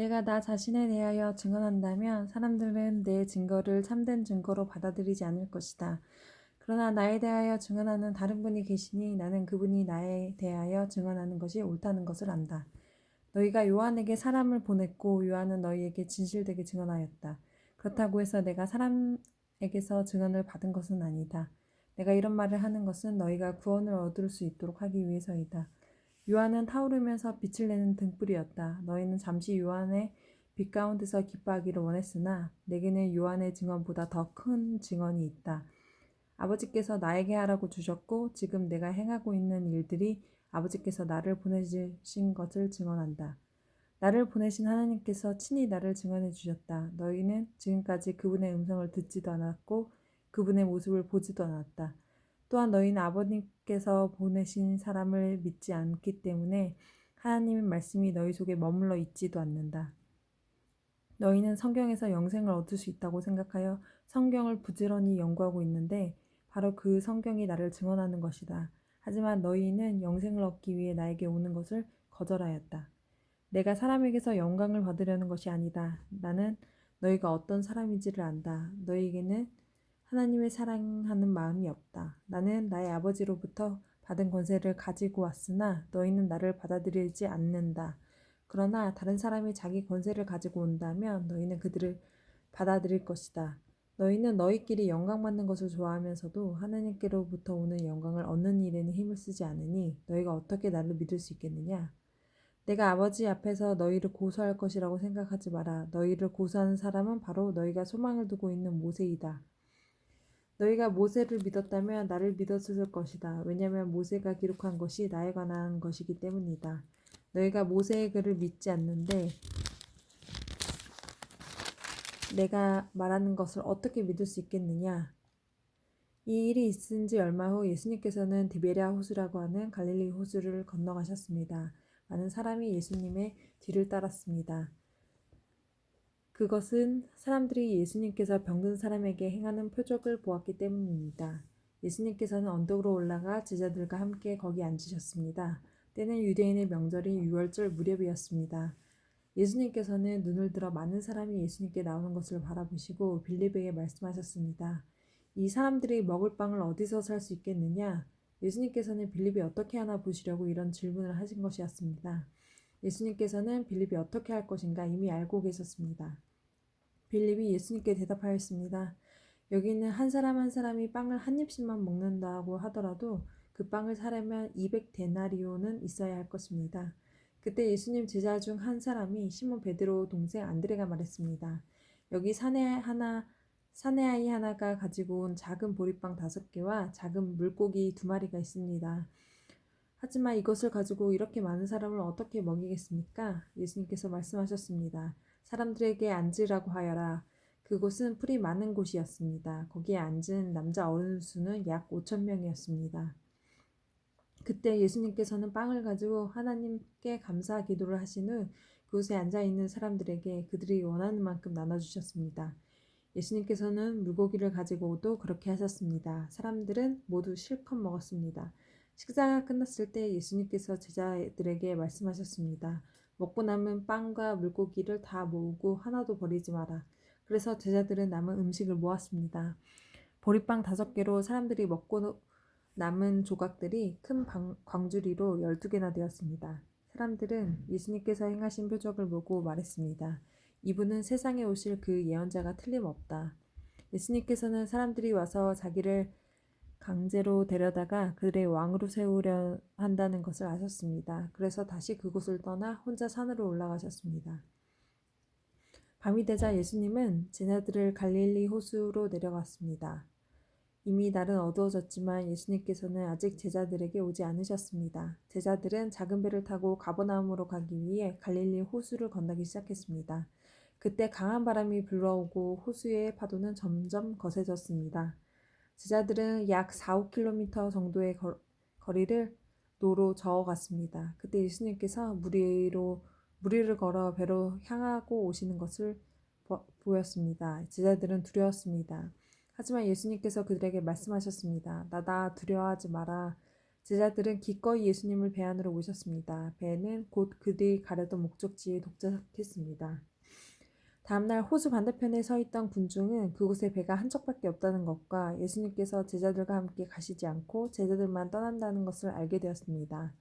내가 나 자신에 대하여 증언한다면 사람들은 내 증거를 참된 증거로 받아들이지 않을 것이다. 그러나 나에 대하여 증언하는 다른 분이 계시니 나는 그분이 나에 대하여 증언하는 것이 옳다는 것을 안다. 너희가 요한에게 사람을 보냈고 요한은 너희에게 진실되게 증언하였다. 그렇다고 해서 내가 사람에게서 증언을 받은 것은 아니다. 내가 이런 말을 하는 것은 너희가 구원을 얻을 수 있도록 하기 위해서이다. 요한은 타오르면서 빛을 내는 등불이었다. 너희는 잠시 요한의 빛 가운데서 기뻐하기를 원했으나 내게는 요한의 증언보다 더 큰 증언이 있다. 아버지께서 나에게 하라고 주셨고 지금 내가 행하고 있는 일들이 아버지께서 나를 보내신 것을 증언한다. 나를 보내신 하나님께서 친히 나를 증언해 주셨다. 너희는 지금까지 그분의 음성을 듣지도 않았고 그분의 모습을 보지도 않았다. 또한 너희는 아버님께서 보내신 사람을 믿지 않기 때문에 하나님의 말씀이 너희 속에 머물러 있지도 않는다. 너희는 성경에서 영생을 얻을 수 있다고 생각하여 성경을 부지런히 연구하고 있는데 바로 그 성경이 나를 증언하는 것이다. 하지만 너희는 영생을 얻기 위해 나에게 오는 것을 거절하였다. 내가 사람에게서 영광을 받으려는 것이 아니다. 나는 너희가 어떤 사람인지를 안다. 너희에게는 하나님을 사랑하는 마음이 없다. 나는 나의 아버지로부터 받은 권세를 가지고 왔으나 너희는 나를 받아들이지 않는다. 그러나 다른 사람이 자기 권세를 가지고 온다면 너희는 그들을 받아들일 것이다. 너희는 너희끼리 영광받는 것을 좋아하면서도 하나님께로부터 오는 영광을 얻는 일에는 힘을 쓰지 않으니 너희가 어떻게 나를 믿을 수 있겠느냐? 내가 아버지 앞에서 너희를 고소할 것이라고 생각하지 마라. 너희를 고소하는 사람은 바로 너희가 소망을 두고 있는 모세이다. 너희가 모세를 믿었다면 나를 믿었을 것이다. 왜냐하면 모세가 기록한 것이 나에 관한 것이기 때문이다. 너희가 모세의 글을 믿지 않는데 내가 말하는 것을 어떻게 믿을 수 있겠느냐? 이 일이 있은 지 얼마 후 예수님께서는 디베랴 호수라고 하는 갈릴리 호수를 건너가셨습니다. 많은 사람이 예수님의 뒤를 따랐습니다. 그것은 사람들이 예수님께서 병든 사람에게 행하는 표적을 보았기 때문입니다. 예수님께서는 언덕으로 올라가 제자들과 함께 거기 앉으셨습니다. 때는 유대인의 명절인 유월절 무렵이었습니다. 예수님께서는 눈을 들어 많은 사람이 예수님께 나오는 것을 바라보시고 빌립에게 말씀하셨습니다. 이 사람들이 먹을 빵을 어디서 살 수 있겠느냐? 예수님께서는 빌립이 어떻게 하나 보시려고 이런 질문을 하신 것이었습니다. 예수님께서는 빌립이 어떻게 할 것인가 이미 알고 계셨습니다. 빌립이 예수님께 대답하였습니다. 여기는 한 사람 한 사람이 빵을 한 입씩만 먹는다고 하더라도 그 빵을 사려면 200데나리온은 있어야 할 것입니다. 그때 예수님 제자 중 한 사람이 시몬 베드로 동생 안드레가 말했습니다. 여기 사내아이 하나가 가지고 온 작은 보리빵 5개와 작은 물고기 2마리가 있습니다. 하지만 이것을 가지고 이렇게 많은 사람을 어떻게 먹이겠습니까? 예수님께서 말씀하셨습니다. 사람들에게 앉으라고 하여라. 그곳은 풀이 많은 곳이었습니다. 거기에 앉은 남자 어른 수는 약 5,000명이었습니다. 그때 예수님께서는 빵을 가지고 하나님께 감사 기도를 하신 후 그곳에 앉아있는 사람들에게 그들이 원하는 만큼 나눠주셨습니다. 예수님께서는 물고기를 가지고도 그렇게 하셨습니다. 사람들은 모두 실컷 먹었습니다. 식사가 끝났을 때 예수님께서 제자들에게 말씀하셨습니다. 먹고 남은 빵과 물고기를 다 모으고 하나도 버리지 마라. 그래서 제자들은 남은 음식을 모았습니다. 보리빵 5개로 사람들이 먹고 남은 조각들이 큰 광주리로 12개나 되었습니다. 사람들은 예수님께서 행하신 표적을 보고 말했습니다. 이분은 세상에 오실 그 예언자가 틀림없다. 예수님께서는 사람들이 와서 자기를 강제로 데려다가 그들의 왕으로 세우려 한다는 것을 아셨습니다. 그래서 다시 그곳을 떠나 혼자 산으로 올라가셨습니다. 밤이 되자 예수님은 제자들을 갈릴리 호수로 내려갔습니다. 이미 날은 어두워졌지만 예수님께서는 아직 제자들에게 오지 않으셨습니다. 제자들은 작은 배를 타고 가버나움으로 가기 위해 갈릴리 호수를 건너기 시작했습니다. 그때 강한 바람이 불어오고 호수의 파도는 점점 거세졌습니다. 제자들은 약 4-5km 정도의 거리를 노로 저어갔습니다. 그때 예수님께서 무리를 걸어 배로 향하고 오시는 것을 보였습니다. 제자들은 두려웠습니다. 하지만 예수님께서 그들에게 말씀하셨습니다. 나다 두려워하지 마라. 제자들은 기꺼이 예수님을 배 안으로 모셨습니다. 배는 곧 그들이 가려던 목적지에 도착했습니다. 다음날 호수 반대편에 서 있던 군중은 그곳에 배가 한 척밖에 없다는 것과 예수님께서 제자들과 함께 가시지 않고 제자들만 떠난다는 것을 알게 되었습니다.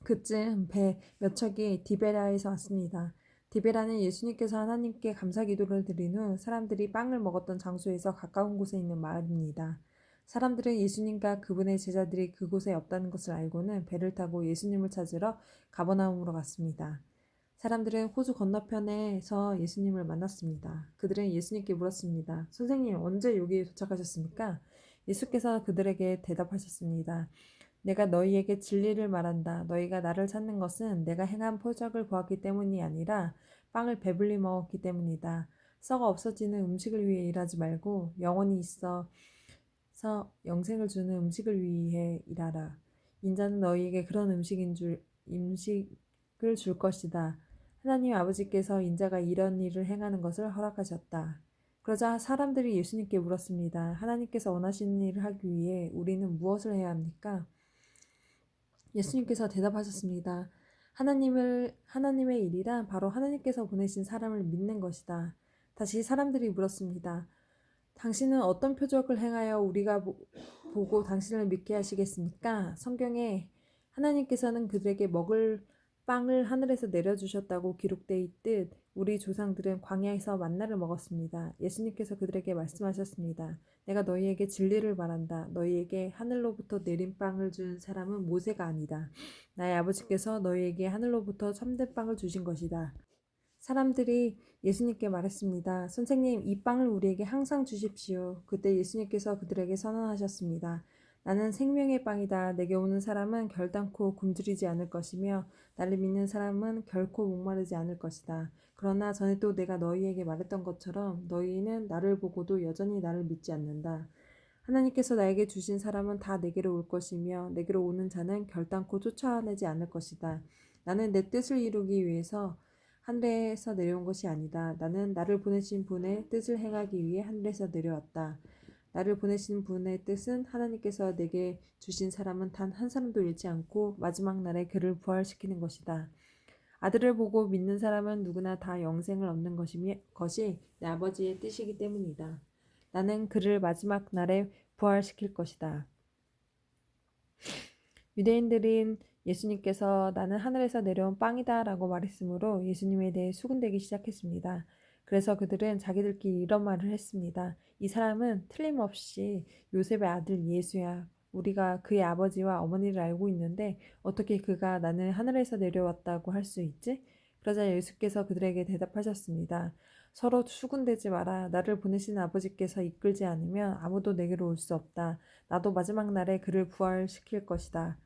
그쯤 배 몇 척이 디베라에서 왔습니다. 디베라는 예수님께서 하나님께 감사 기도를 드린 후 사람들이 빵을 먹었던 장소에서 가까운 곳에 있는 마을입니다. 사람들은 예수님과 그분의 제자들이 그곳에 없다는 것을 알고는 배를 타고 예수님을 찾으러 가버나움으로 갔습니다. 사람들은 호수 건너편에서 예수님을 만났습니다. 그들은 예수님께 물었습니다. 선생님, 언제 여기에 도착하셨습니까? 예수께서 그들에게 대답하셨습니다. 내가 너희에게 진리를 말한다. 너희가 나를 찾는 것은 내가 행한 표적을 보았기 때문이 아니라 빵을 배불리 먹었기 때문이다. 썩어 없어지는 음식을 위해 일하지 말고 영원히 있어서 영생을 주는 음식을 위해 일하라. 인자는 너희에게 그런 음식을 줄 것이다. 하나님 아버지께서 인자가 이런 일을 행하는 것을 허락하셨다. 그러자 사람들이 예수님께 물었습니다. 하나님께서 원하시는 일을 하기 위해 우리는 무엇을 해야 합니까? 예수님께서 대답하셨습니다. 하나님의 일이란 바로 하나님께서 보내신 사람을 믿는 것이다. 다시 사람들이 물었습니다. 당신은 어떤 표적을 행하여 우리가 보고 당신을 믿게 하시겠습니까? 성경에 하나님께서는 그들에게 먹을 빵을 하늘에서 내려주셨다고 기록되어 있듯 우리 조상들은 광야에서 만나를 먹었습니다. 예수님께서 그들에게 말씀하셨습니다. 내가 너희에게 진리를 말한다. 너희에게 하늘로부터 내린 빵을 준 사람은 모세가 아니다. 나의 아버지께서 너희에게 하늘로부터 참된 빵을 주신 것이다. 사람들이 예수님께 말했습니다. 선생님, 이 빵을 우리에게 항상 주십시오. 그때 예수님께서 그들에게 선언하셨습니다. 나는 생명의 빵이다. 내게 오는 사람은 결단코 굶주리지 않을 것이며 나를 믿는 사람은 결코 목마르지 않을 것이다. 그러나 전에 또 내가 너희에게 말했던 것처럼 너희는 나를 보고도 여전히 나를 믿지 않는다. 하나님께서 나에게 주신 사람은 다 내게로 올 것이며 내게로 오는 자는 결단코 쫓아내지 않을 것이다. 나는 내 뜻을 이루기 위해서 하늘에서 내려온 것이 아니다. 나는 나를 보내신 분의 뜻을 행하기 위해 하늘에서 내려왔다. 나를 보내신 분의 뜻은 하나님께서 내게 주신 사람은 단 한 사람도 잃지 않고 마지막 날에 그를 부활시키는 것이다. 아들을 보고 믿는 사람은 누구나 다 영생을 얻는 것이 내 아버지의 뜻이기 때문이다. 나는 그를 마지막 날에 부활시킬 것이다. 유대인들은 예수님께서 나는 하늘에서 내려온 빵이다 라고 말했으므로 예수님에 대해 수군대기 시작했습니다. 그래서 그들은 자기들끼리 이런 말을 했습니다. 이 사람은 틀림없이 요셉의 아들 예수야. 우리가 그의 아버지와 어머니를 알고 있는데 어떻게 그가 나는 하늘에서 내려왔다고 할 수 있지? 그러자 예수께서 그들에게 대답하셨습니다. 서로 수군대지 마라. 나를 보내시는 아버지께서 이끌지 않으면 아무도 내게로 올 수 없다. 나도 마지막 날에 그를 부활시킬 것이다.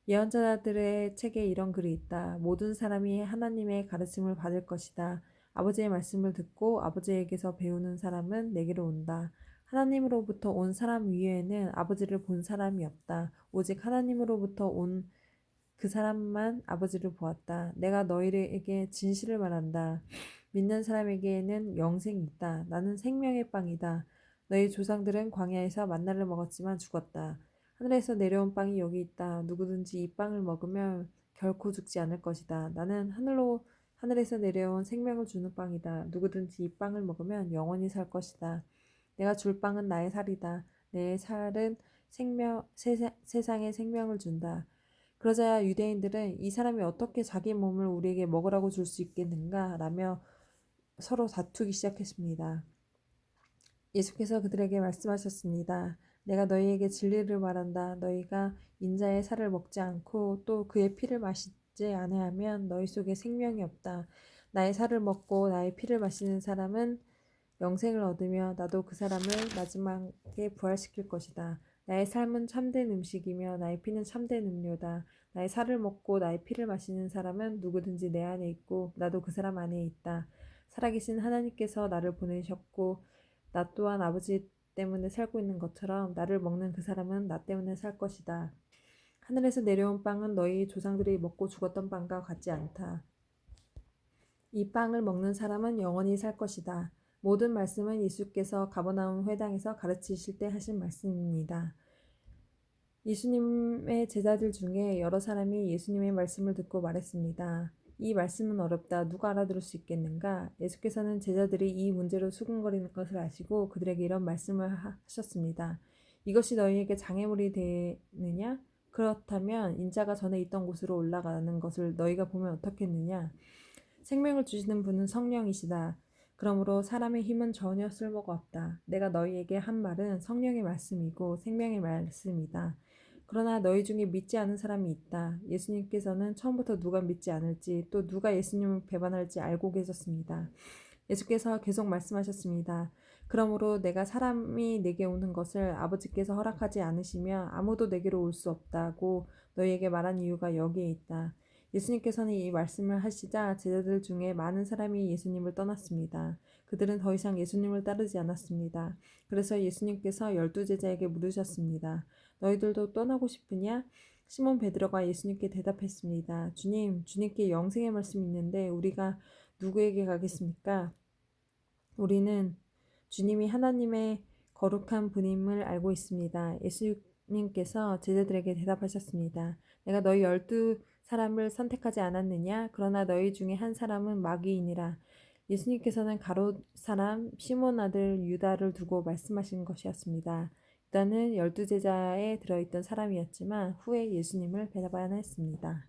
예언자들의 책에 이런 글이 있다. 모든 사람이 하나님의 가르침을 받을 것이다. 아버지의 말씀을 듣고 아버지에게서 배우는 사람은 내게로 온다. 하나님으로부터 온 사람 위에는 아버지를 본 사람이 없다. 오직 하나님으로부터 온 그 사람만 아버지를 보았다. 내가 너희에게 진실을 말한다. 믿는 사람에게는 영생이 있다. 나는 생명의 빵이다. 너희 조상들은 광야에서 만나를 먹었지만 죽었다. 하늘에서 내려온 빵이 여기 있다. 누구든지 이 빵을 먹으면 결코 죽지 않을 것이다. 나는 하늘에서 내려온 생명을 주는 빵이다. 누구든지 이 빵을 먹으면 영원히 살 것이다. 내가 줄 빵은 나의 살이다. 내 살은 세상에 생명을 준다. 그러자 유대인들은 이 사람이 어떻게 자기 몸을 우리에게 먹으라고 줄 수 있겠는가? 라며 서로 다투기 시작했습니다. 예수께서 그들에게 말씀하셨습니다. 내가 너희에게 진리를 말한다. 너희가 인자의 살을 먹지 않고 또 그의 피를 마시지 아니하면 너희 속에 생명이 없다. 나의 살을 먹고 나의 피를 마시는 사람은 영생을 얻으며 나도 그 사람을 마지막에 부활시킬 것이다. 나의 삶은 참된 음식이며 나의 피는 참된 음료다. 나의 살을 먹고 나의 피를 마시는 사람은 누구든지 내 안에 있고 나도 그 사람 안에 있다. 살아계신 하나님께서 나를 보내셨고 나 또한 아버지 때문에 살고 있는 것처럼 나를 먹는 그 사람은 나 때문에 살 것이다. 하늘에서 내려온 빵은 너희 조상들이 먹고 죽었던 빵과 같지 않다. 이 빵을 먹는 사람은 영원히 살 것이다. 모든 말씀은 예수께서 가버나움 회당에서 가르치실 때 하신 말씀입니다. 예수님의 제자들 중에 여러 사람이 예수님의 말씀을 듣고 말했습니다. 이 말씀은 어렵다. 누가 알아들을 수 있겠는가? 예수께서는 제자들이 이 문제로 수군거리는 것을 아시고 그들에게 이런 말씀을 하셨습니다. 이것이 너희에게 장애물이 되느냐? 그렇다면 인자가 전에 있던 곳으로 올라가는 것을 너희가 보면 어떻겠느냐? 생명을 주시는 분은 성령이시다. 그러므로 사람의 힘은 전혀 쓸모가 없다. 내가 너희에게 한 말은 성령의 말씀이고 생명의 말씀이다. 그러나 너희 중에 믿지 않은 사람이 있다. 예수님께서는 처음부터 누가 믿지 않을지 또 누가 예수님을 배반할지 알고 계셨습니다. 예수께서 계속 말씀하셨습니다. 그러므로 내가 사람이 내게 오는 것을 아버지께서 허락하지 않으시며 아무도 내게로 올 수 없다고 너희에게 말한 이유가 여기에 있다. 예수님께서는 이 말씀을 하시자 제자들 중에 많은 사람이 예수님을 떠났습니다. 그들은 더 이상 예수님을 따르지 않았습니다. 그래서 예수님께서 12제자에게 물으셨습니다. 너희들도 떠나고 싶으냐? 시몬 베드로가 예수님께 대답했습니다. 주님, 주님께 영생의 말씀이 있는데 우리가 누구에게 가겠습니까? 우리는 주님이 하나님의 거룩한 분임을 알고 있습니다. 예수님께서 제자들에게 대답하셨습니다. 내가 너희 12사람을 선택하지 않았느냐? 그러나 너희 중에 한 사람은 마귀이니라. 예수님께서는 가롯 사람 시몬 아들 유다를 두고 말씀하신 것이었습니다. 유다는 12제자에 들어있던 사람이었지만 후에 예수님을 배반했습니다.